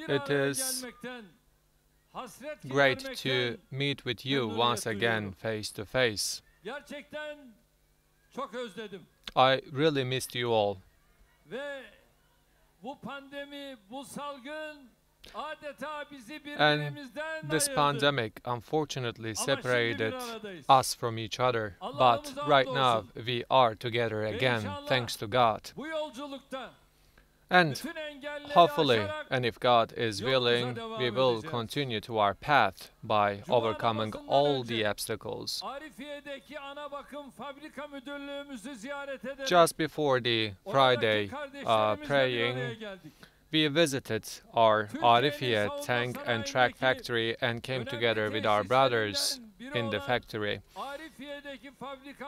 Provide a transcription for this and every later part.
It is great to meet with you once again face to face. I really missed you all. And this pandemic unfortunately separated us from each other, but right now we are together again, thanks to God. And hopefully, and if God is willing, we will continue to our path by overcoming all the obstacles. Just before the Friday praying, we visited our Arifiye tank and track factory and came together with our brothers in the factory.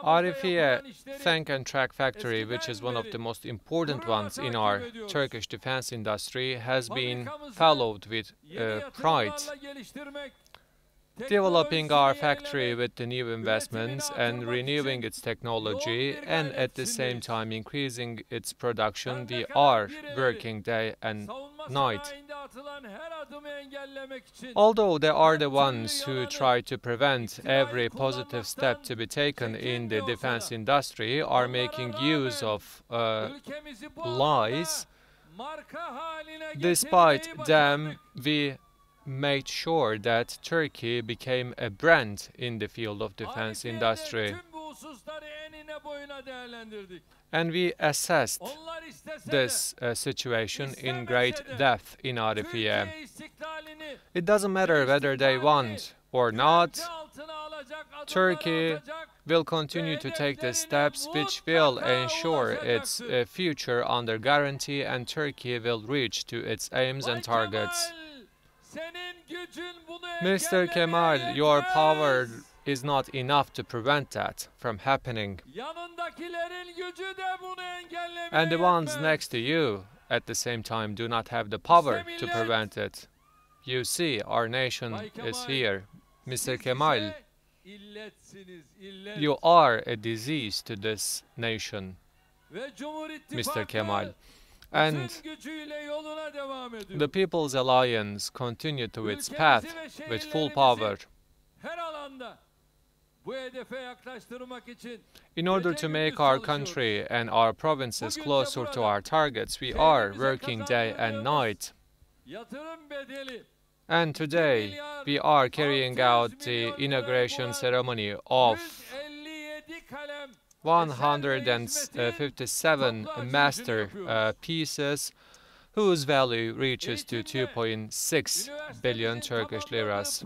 Arifiye tank and track factory, which is one of the most important ones in our Turkish defense industry, has been followed with pride. Developing our factory with the new investments and renewing its technology and at the same time increasing its production, we are working day and night. Although there are the ones who try to prevent every positive step to be taken in the defense industry, are making use of lies, despite them, we made sure that Turkey became a brand in the field of defense industry. And we assessed this situation in great depth in Arifiye. It doesn't matter whether they want or not, Turkey will continue to take the steps which will ensure its future under guarantee, and Turkey will reach to its aims and targets. Mr. Kemal, your power is not enough to prevent that from happening. And the ones next to you, at the same time, do not have the power to prevent it. You see, our nation is here. Mr. Kemal, you are a disease to this nation, Mr. Kemal. And the People's Alliance continued to its path with full power. In order to make our country and our provinces closer to our targets, we are working day and night. And today, we are carrying out the inauguration ceremony of 157 masterpieces whose value reaches to 2.6 billion Turkish liras.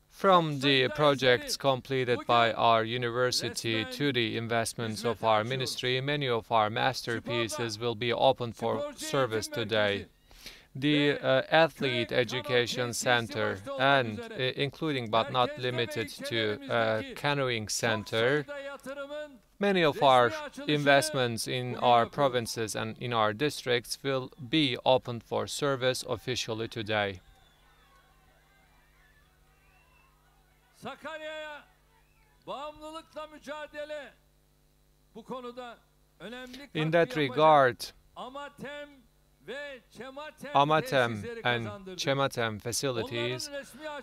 From the projects completed by our university to the investments of our ministry, many of our masterpieces will be open for service today. The Athlete Education Center, and including but not limited to Canoeing Center, many of our investments in our provinces and in our districts will be opened for service officially today. In that regard, Amatem and Chematem facilities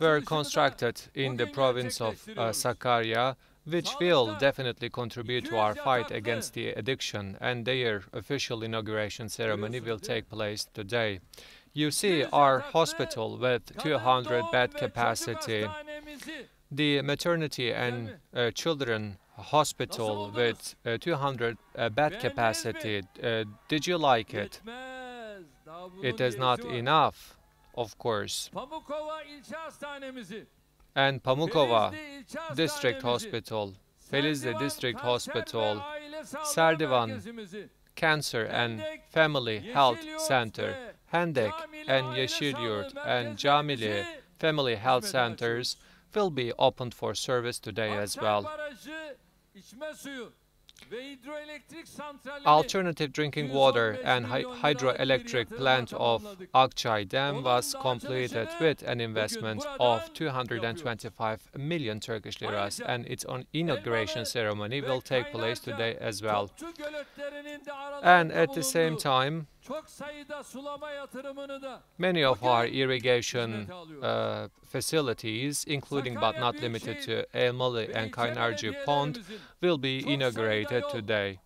were constructed in the province of Sakarya, which will definitely contribute to our fight against the addiction, and their official inauguration ceremony will take place today. You see our hospital with 200 bed capacity, the maternity and children hospital with 200 bed capacity. Did you like it? It is not enough, of course. And Pamukova District Hospital, Felizli District Hospital, Serdivan Cancer and Family Health Center, Hendek and Yeşilyurt and Camili Family Health Centers will be opened for service today as well. Alternative drinking water and hydroelectric plant of Akçay Dam was completed with an investment of 225 million Turkish liras, and its inauguration ceremony will take place today as well. And at the same time, many of our irrigation facilities, including but not limited to Elmalı and Kaynarca Pond, will be inaugurated today.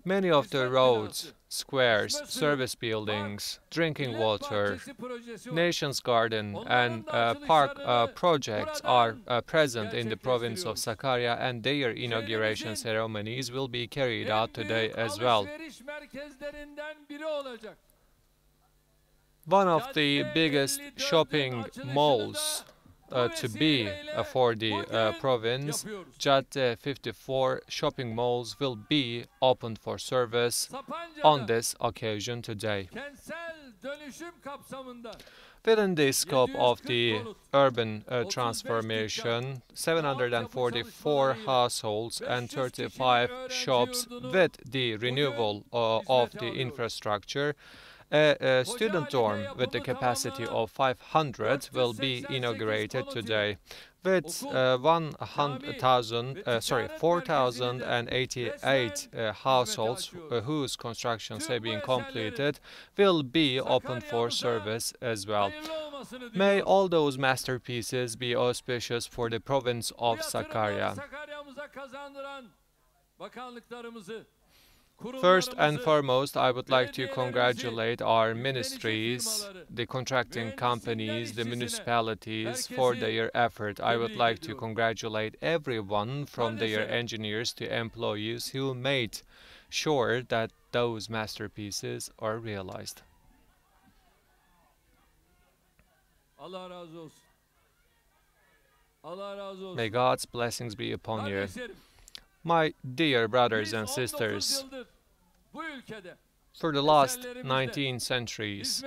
Many of the roads, squares, service buildings, drinking water, Nation's Garden and park projects are present in the province of Sakarya, and their inauguration ceremonies will be carried out today as well. One of the biggest shopping malls to be for the province, Cadde 54 shopping malls will be opened for service on this occasion today. Within the scope of the urban transformation, 744 households and 35 shops with the renewal of the infrastructure, a student dorm with the capacity of 500 will be inaugurated today, with 4,088 households whose constructions have been completed will be open for service as well. May all those masterpieces be auspicious for the province of Sakarya. First and foremost, I would like to congratulate our ministries, the contracting companies, the municipalities for their effort. I would like to congratulate everyone from their engineers to employees who made sure that those masterpieces are realized. May God's blessings be upon you. My dear brothers and sisters, for the last 19 centuries,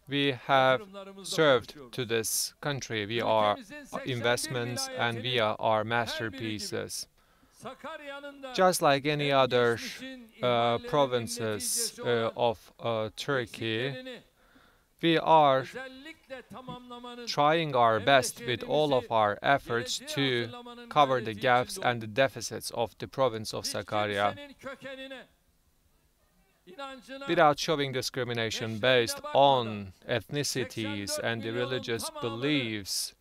we have served to this country via our investments and via our masterpieces. Just like any other provinces of Turkey, we are trying our best with all of our efforts to cover the gaps and the deficits of the province of Sakarya without showing discrimination based on ethnicities and the religious beliefs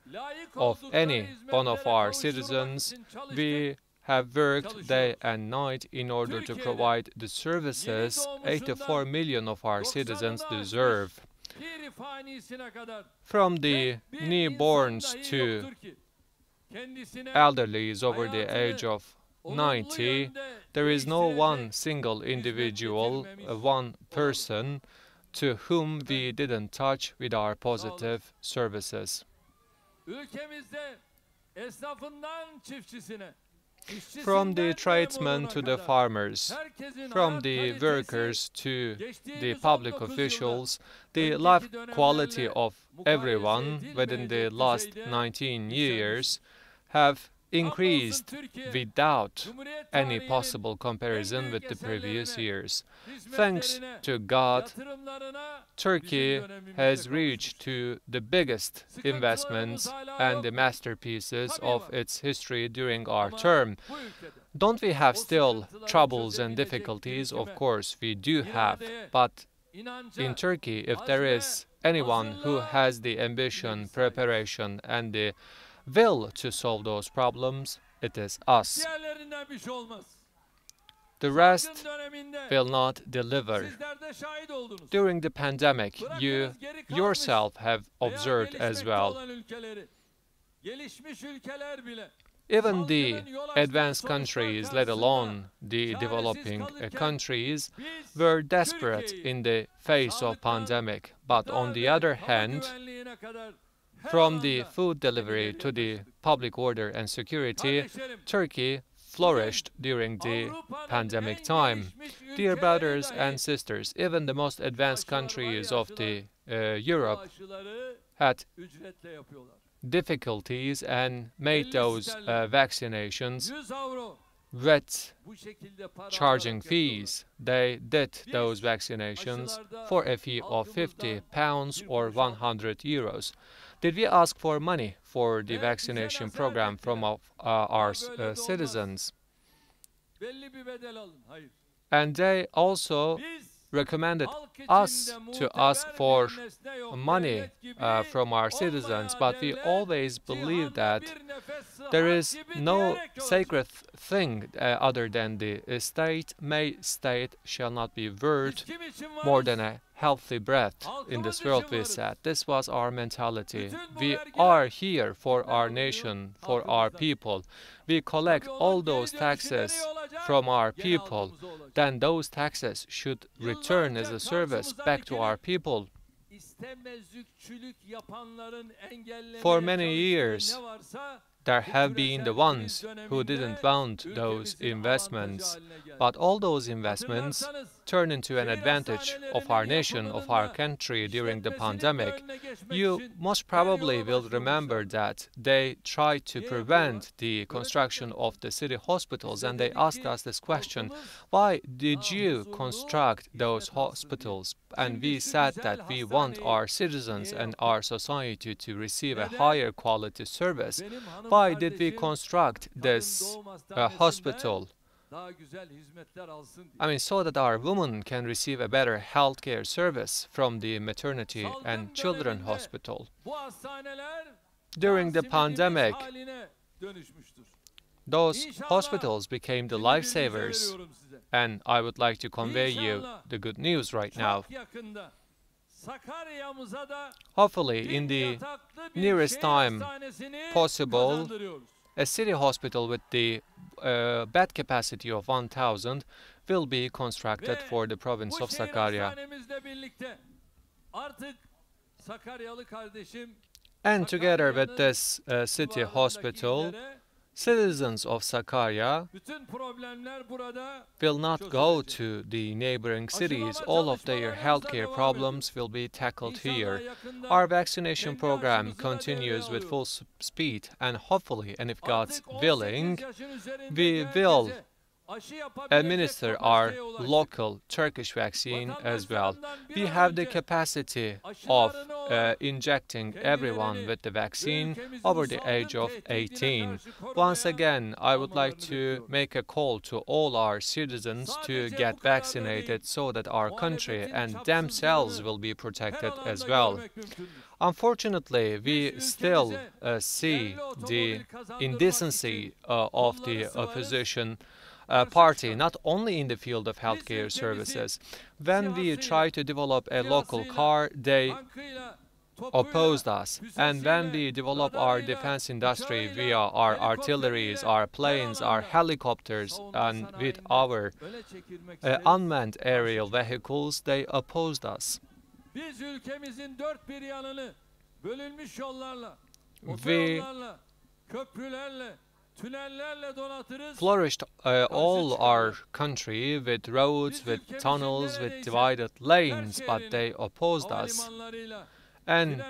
of any one of our citizens. We have worked day and night in order to provide the services 84 million of our citizens deserve. From the newborns to elderlies over the age of 90, there is no one single individual, one person, to whom we didn't touch with our positive services. From the tradesmen to the farmers, from the workers to the public officials, the life quality of everyone within the last 19 years have increased without any possible comparison with the previous years. Thanks to God, Turkey has reached to the biggest investments and the masterpieces of its history during our term. Don't we have still troubles and difficulties? Of course, we do have, but in Turkey, if there is anyone who has the ambition, preparation, and the will to solve those problems, it is us. The rest will not deliver. During the pandemic, you yourself have observed as well. Even the advanced countries, let alone the developing countries, were desperate in the face of pandemic. But on the other hand, from the food delivery to the public order and security, Turkey flourished during the pandemic time. Dear brothers and sisters, even the most advanced countries of the Europe had difficulties and made those vaccinations with charging fees, they did those vaccinations for a fee of £50 or €100. Did we ask for money for the vaccination program from our citizens? And they also recommended us to ask for money from our citizens, but we always believe that there is no sacred thing other than the state. State shall not be worth more than a healthy breath in this world, we said. This was our mentality. We are here for our nation, for our people. We collect all those taxes from our people. Then those taxes should return as a service back to our people. For many years, there have been the ones who didn't want those investments, but all those investments turned into an advantage of our nation, of our country during the pandemic. You most probably will remember that they tried to prevent the construction of the city hospitals, and they asked us this question: why did you construct those hospitals? And we said that we want our citizens and our society to receive a higher quality service. Why did we construct this hospital? I mean, so that our women can receive a better healthcare service from the maternity and children hospital. During the pandemic, those hospitals became the lifesavers, and I would like to convey you the good news right now. Hopefully, in the nearest time possible, a city hospital with the bed capacity of 1,000 will be constructed for the province of Sakarya. And together with this city hospital, citizens of Sakarya will not go to the neighboring cities. All of their healthcare problems will be tackled here. Our vaccination program continues with full speed, and hopefully, and if God's willing, we will administer our local Turkish vaccine as well. We have the capacity of injecting everyone with the vaccine over the age of 18. Once again, I would like to make a call to all our citizens to get vaccinated so that our country and themselves will be protected as well. Unfortunately, we still see the indecency of the opposition party, not only in the field of healthcare services. When we try to develop a local car, they opposed us. And when we develop our defense industry via our artilleries, our planes, our helicopters, and with our unmanned aerial vehicles, they opposed us. We flourished all our country with roads, with tunnels, with divided lanes, but they opposed us. And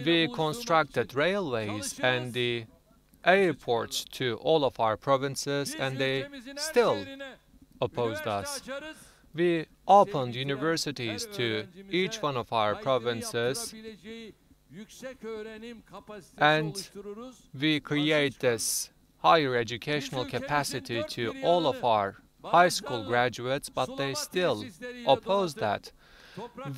we constructed railways and the airports to all of our provinces, and they still opposed us. We opened universities to each one of our provinces, and we create this higher educational capacity to all of our high school graduates, but they still oppose that.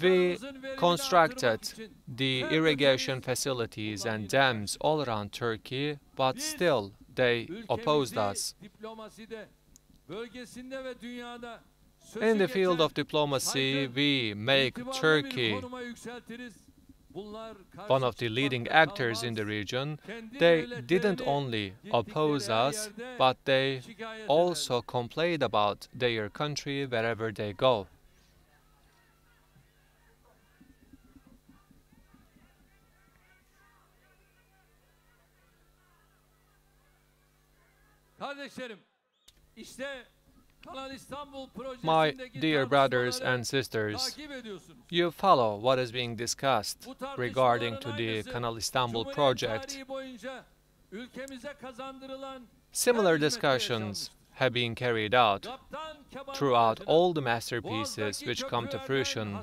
We constructed the irrigation facilities and dams all around Turkey, but still they opposed us. In the field of diplomacy, we make Turkey one of the leading actors in the region. They didn't only oppose us, but they also complained about their country wherever they go. My dear brothers and sisters, you follow what is being discussed regarding to the Kanal Istanbul project. Similar discussions have been carried out throughout all the masterpieces which come to fruition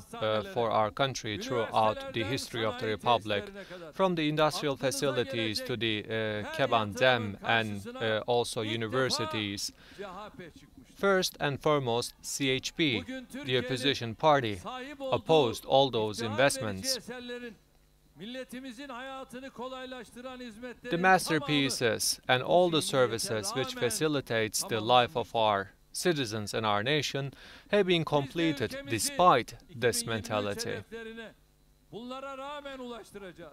for our country throughout the history of the Republic, from the industrial facilities to the Keban Dam and also universities. First and foremost, CHP, the opposition party, opposed all those investments. The masterpieces and all the services which facilitates the life of our citizens and our nation have been completed despite this mentality.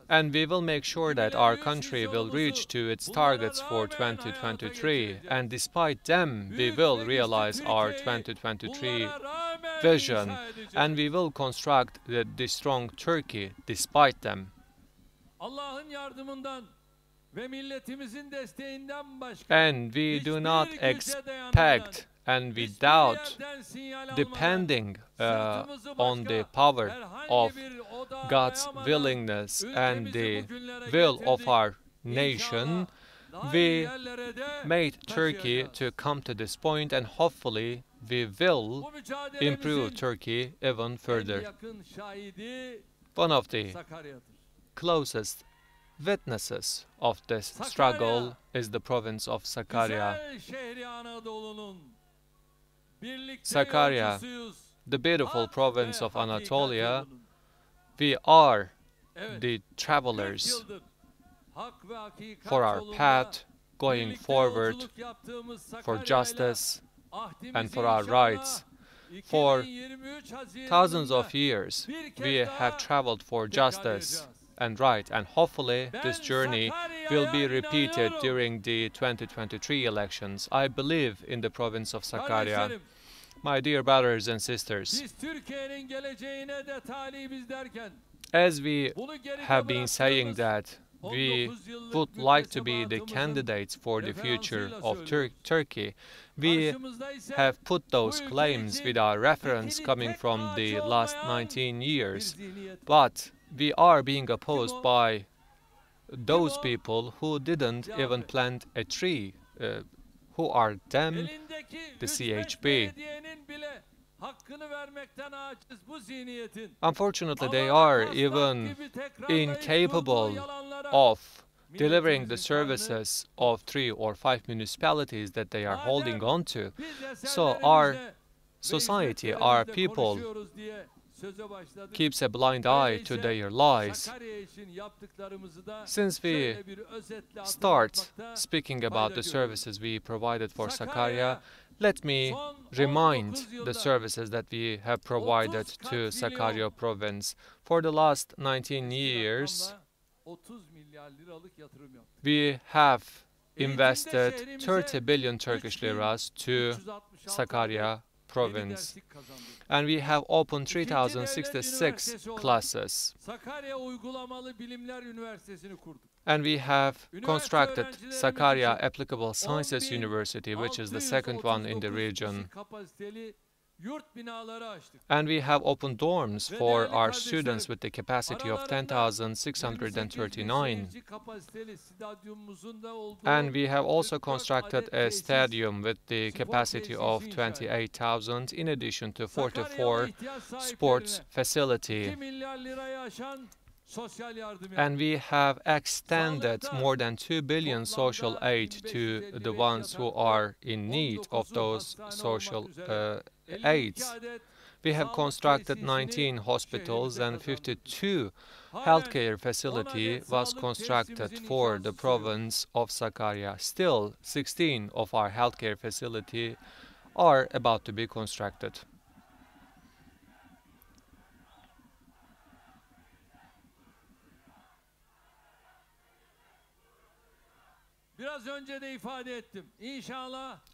And we will make sure that our country will reach to its targets for 2023, and despite them we will realize our 2023 vision, and we will construct the strong Turkey despite them. And we do not expect and without depending on the power of God's willingness and the will of our nation, we made Turkey to come to this point, and hopefully we will improve Turkey even further. One of the closest witnesses of this struggle is the province of Sakarya. Sakarya, the beautiful province of Anatolia, we are the travelers for our path going forward, for justice and for our rights. For thousands of years, we have traveled for justice and right, and hopefully this journey will be repeated during the 2023 elections. I believe in the province of Sakarya. My dear brothers and sisters, as we have been saying that we would like to be the candidates for the future of Turkey, we have put those claims with our reference coming from the last 19 years, but we are being opposed by those people who didn't even plant a tree. Who are them? The CHP. Unfortunately, they are even incapable of delivering the services of 3 or 5 municipalities that they are holding on to. So our society, our people, keeps a blind eye to their lies. Since we start speaking about the services we provided for Sakarya, let me remind the services that we have provided to Sakarya province. For the last 19 years, we have invested 30 billion Turkish liras to Sakarya province, and we have opened 3,066 classes, and we have constructed Sakarya Applicable Sciences University, which is the second one in the region, and we have opened dorms for our students with the capacity of 10,639. And we have also constructed a stadium with the capacity of 28,000, in addition to 44 sports facility. And we have extended more than 2 billion social aid to the ones who are in need of those social aids. We have constructed 19 hospitals, and 52 healthcare facility was constructed for the province of Sakarya. Still, 16 of our healthcare facility are about to be constructed.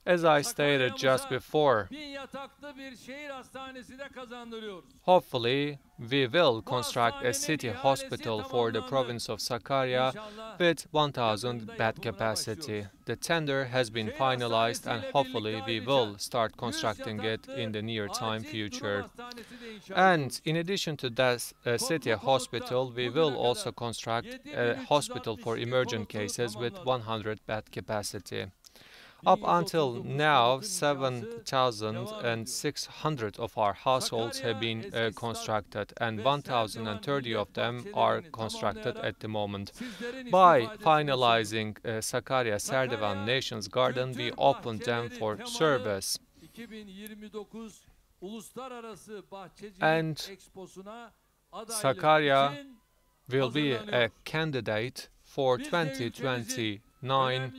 As I stated just before, hopefully we will construct a city hospital for the province of Sakarya with 1,000 bed capacity. The tender has been finalized, and hopefully we will start constructing it in the near time future. And in addition to that city hospital, we will also construct a hospital for emergent cases with 100 bed capacity. Up until now, 7,600 of our households have been constructed, and 1,030 of them are constructed at the moment. By finalizing Sakarya Serdivan Nations Garden, we opened them for service. And Sakarya will be a candidate for 2029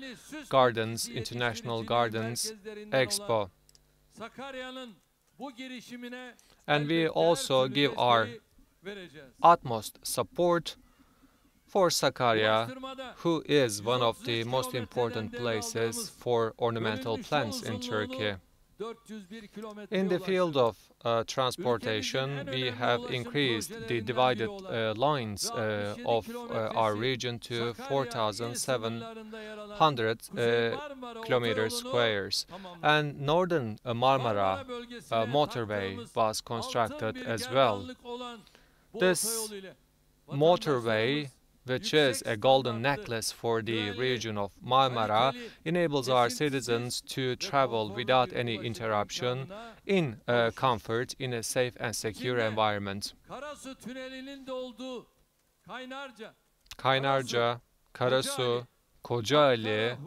Gardens, International Gardens Expo. And we also give our utmost support for Sakarya, who is one of the most important places for ornamental plants in Turkey. In the field of transportation, we have increased the divided lines of our region to 4,700 kilometers squares. And Northern Marmara motorway was constructed as well. This motorway, which is a golden necklace for the region of Marmara, enables our citizens to travel without any interruption in comfort in a safe and secure environment. Kaynarca, Karasu, Kocaeli,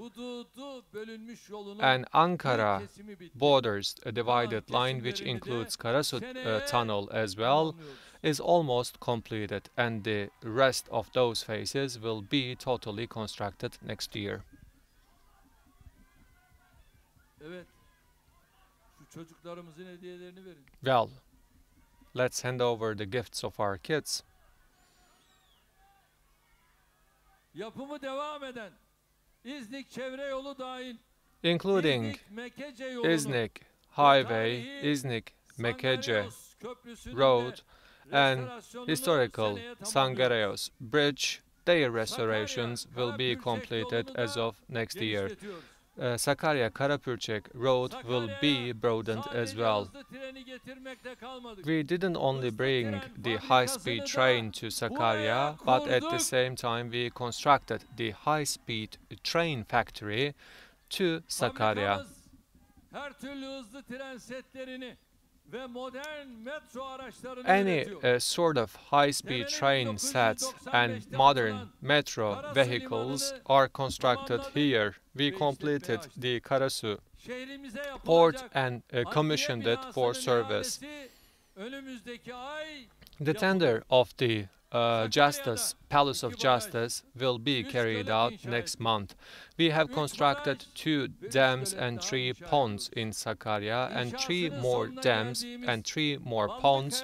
and Ankara borders a divided line which includes Karasu tunnel as well, is almost completed, and the rest of those phases will be totally constructed next year. Well, let's hand over the gifts of our kids. Including İznik Highway, İznik Mekece Road, and historical Sangareos Bridge, their restorations will be completed as of next year. Sakarya Karapürçek Road will be broadened as well. We didn't only bring the high-speed train to Sakarya, but at the same time we constructed the high-speed train factory to Sakarya. Any sort of high-speed train sets and modern metro vehicles are constructed here. We completed the Karasu port and commissioned it for service. The tender of the Palace of Justice will be carried out next month. We have constructed 2 dams and 3 ponds in Sakarya, and 3 more dams and 3 more ponds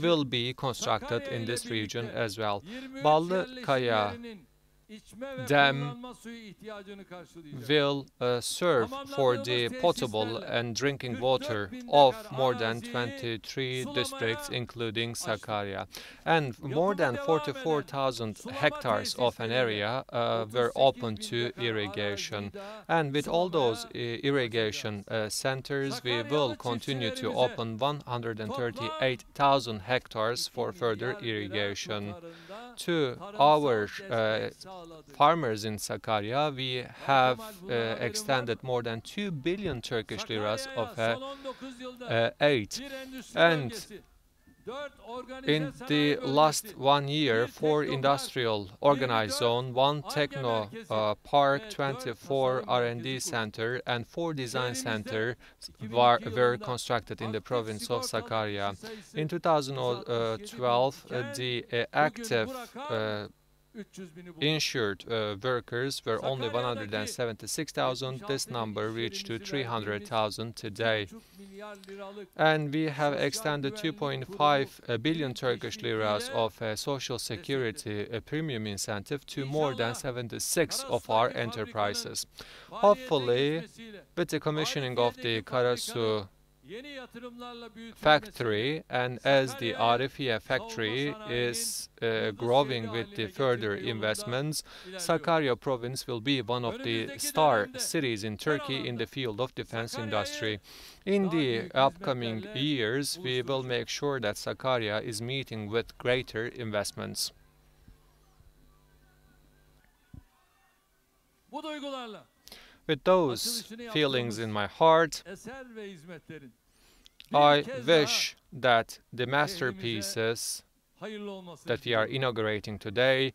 will be constructed in this region as well. Ballıkaya Dam will serve for the potable and drinking water of more than 23 districts, including Sakarya. And more than 44,000 hectares of an area were open to irrigation. And with all those irrigation centers, we will continue to open 138,000 hectares for further irrigation. To our farmers in Sakarya, we have extended more than 2 billion Turkish liras of aid. And in the last 1 year, 4 industrial organized zone, 1 techno park, 24 R&D center, and 4 design centers were constructed in the province of Sakarya. In 2012, the active insured workers were only 176,000. This number reached to 300,000 today. And we have extended 2.5 billion Turkish liras of social security premium incentive to more than 76 of our enterprises. Hopefully, with the commissioning of the Karasu factory, and as the Arifiye factory is growing with the further investments, Sakarya province will be one of the star cities in Turkey in the field of defense industry. In the upcoming years, we will make sure that Sakarya is meeting with greater investments. With those feelings in my heart, I wish that the masterpieces that we are inaugurating today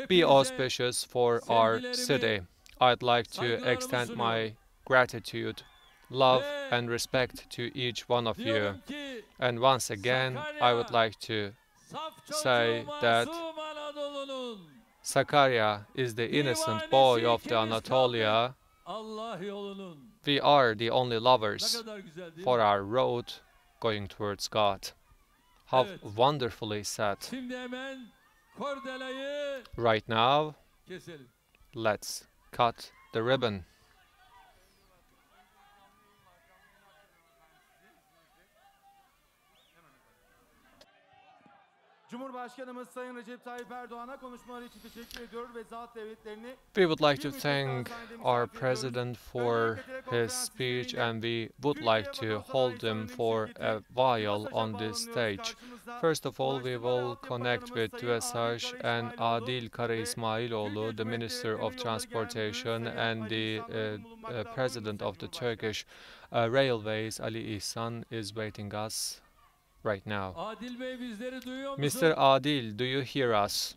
be auspicious for our city. I'd like to extend my gratitude, love, and respect to each one of you. And once again, I would like to say that Sakarya is the innocent boy of the Anatolia. We are the only lovers for our road going towards God. How wonderfully said. Right now, let's cut the ribbon. Cumhurbaşkanımız Sayın Recep Tayyip Erdoğan'a konuşmaları için teşekkür ediyor ve zat devletlerini We would like to thank our president for his speech, and we would like to hold him for a while on this stage. First of all, we will connect with TÜESAŞ and Adil Kara İsmailoğlu, the Minister of Transportation, and the President of the Turkish Railways, Ali İhsan, is waiting us right now. Mr. Adil, do you hear us?